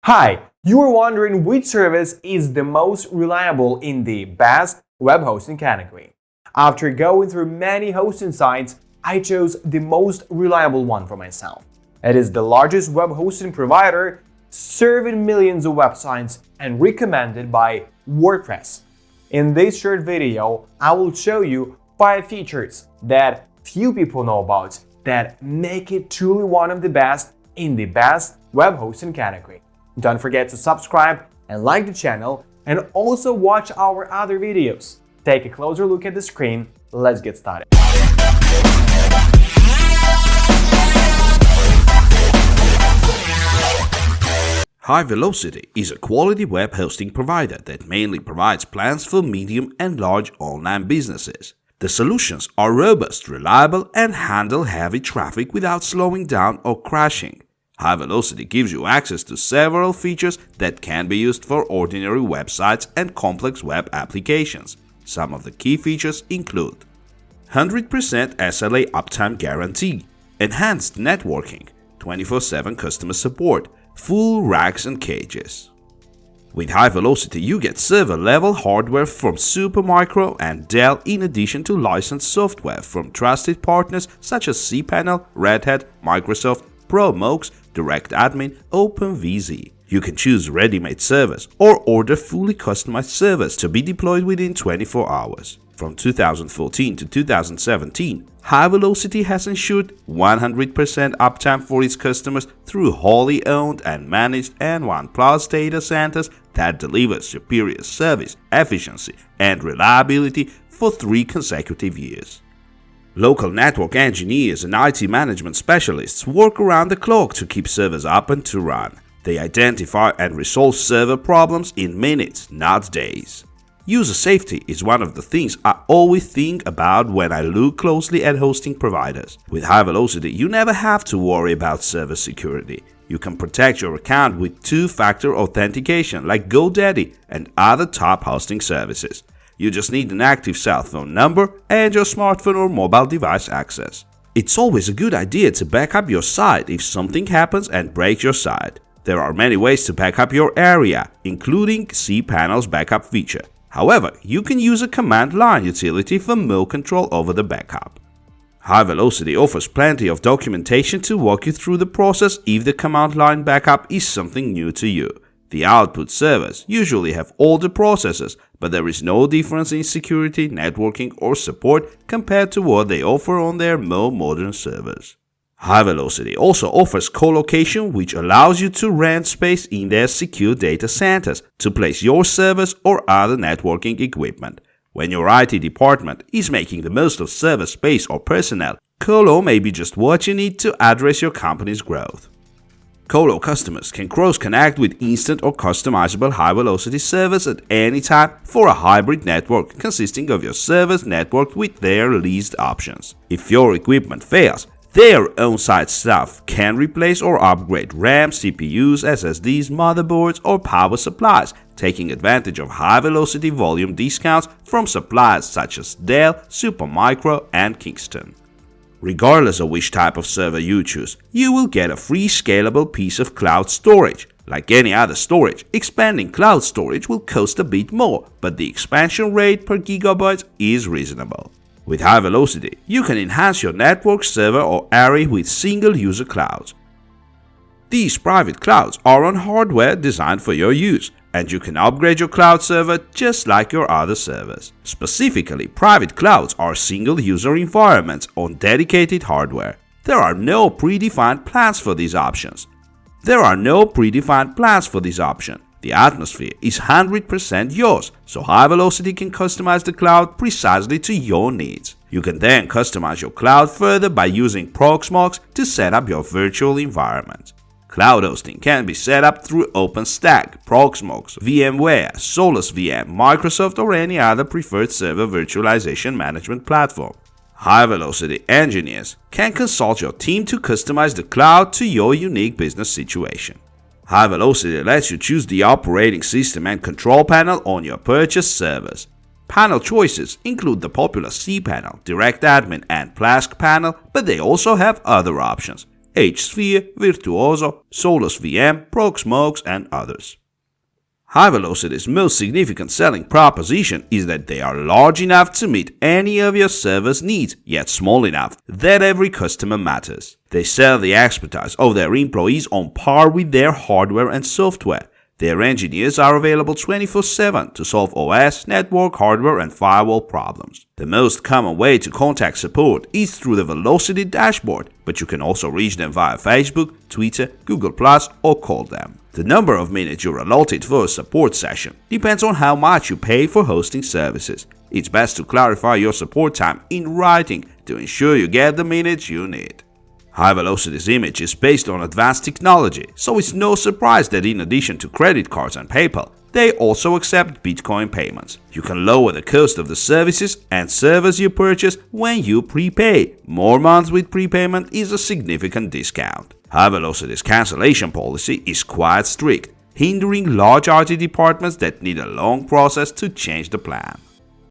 Hi, you are wondering which service is the most reliable in the best web hosting category. After going through many hosting sites, I chose the most reliable one for myself. It is the largest web hosting provider, serving millions of websites and recommended by WordPress. In this short video, I will show you 5 features that few people know about that make it truly one of the best in the best web hosting category. Don't forget to subscribe and like the channel, and also watch our other videos. Take a closer look at the screen. Let's get started. Hivelocity is a quality web hosting provider that mainly provides plans for medium and large online businesses. The solutions are robust, reliable, and handle heavy traffic without slowing down or crashing. Hivelocity gives you access to several features that can be used for ordinary websites and complex web applications. Some of the key features include 100% SLA uptime guarantee, enhanced networking, 24/7 customer support, full racks and cages. With Hivelocity, you get server-level hardware from Supermicro and Dell, in addition to licensed software from trusted partners such as cPanel, Red Hat, Microsoft, ProMox, DirectAdmin, OpenVZ. You can choose ready-made servers or order fully customized servers to be deployed within 24 hours. From 2014 to 2017, Hivelocity has ensured 100% uptime for its customers through wholly owned and managed N1+ data centers that deliver superior service, efficiency, and reliability for 3 consecutive years. Local network engineers and IT management specialists work around the clock to keep servers up and to run. They identify and resolve server problems in minutes, not days. User safety is one of the things I always think about when I look closely at hosting providers. With Hivelocity, you never have to worry about server security. You can protect your account with 2-factor authentication like GoDaddy and other top hosting services. You just need an active cell phone number and your smartphone or mobile device access. It's always a good idea to back up your site if something happens and breaks your site. There are many ways to back up your area, including cPanel's backup feature. However, you can use a command line utility for more control over the backup. Hivelocity offers plenty of documentation to walk you through the process if the command line backup is something new to you. The output servers usually have older processors, but there is no difference in security, networking, or support compared to what they offer on their more modern servers. Hivelocity also offers Colocation, which allows you to rent space in their secure data centers to place your servers or other networking equipment. When your IT department is making the most of server space or personnel, Colo may be just what you need to address your company's growth. Colo customers can cross-connect with instant or customizable Hivelocity servers at any time for a hybrid network consisting of your servers networked with their leased options. If your equipment fails, their on-site staff can replace or upgrade RAM, CPUs, SSDs, motherboards, or power supplies, taking advantage of Hivelocity volume discounts from suppliers such as Dell, Supermicro, and Kingston. Regardless of which type of server you choose, you will get a free scalable piece of cloud storage. Like any other storage, expanding cloud storage will cost a bit more, but the expansion rate per gigabyte is reasonable. With Hivelocity, you can enhance your network, server, or array with single-user clouds. These private clouds are on hardware designed for your use, and you can upgrade your cloud server just like your other servers. Specifically, private clouds are single-user environments on dedicated hardware. There are no predefined plans for these options. The atmosphere is 100% yours, so Hivelocity can customize the cloud precisely to your needs. You can then customize your cloud further by using Proxmox to set up your virtual environment. Cloud hosting can be set up through OpenStack, Proxmox, VMware, Solus VM, Microsoft, or any other preferred server virtualization management platform. Hivelocity engineers can consult your team to customize the cloud to your unique business situation. Hivelocity lets you choose the operating system and control panel on your purchased servers. Panel choices include the popular cPanel, DirectAdmin, and Flask panel, but they also have other options. hSphere, Virtuoso, Solus VM, Proxmox, and others. Hivelocity's most significant selling proposition is that they are large enough to meet any of your server's needs, yet small enough that every customer matters. They sell the expertise of their employees on par with their hardware and software. Their engineers are available 24/7 to solve OS, network, hardware, and firewall problems. The most common way to contact support is through the Velocity dashboard, but you can also reach them via Facebook, Twitter, Google+, or call them. The number of minutes you're allotted for a support session depends on how much you pay for hosting services. It's best to clarify your support time in writing to ensure you get the minutes you need. Hivelocity's image is based on advanced technology, so it's no surprise that in addition to credit cards and PayPal, they also accept Bitcoin payments. You can lower the cost of the services and servers you purchase when you prepay. More months with prepayment is a significant discount. Hivelocity's cancellation policy is quite strict, hindering large IT departments that need a long process to change the plan.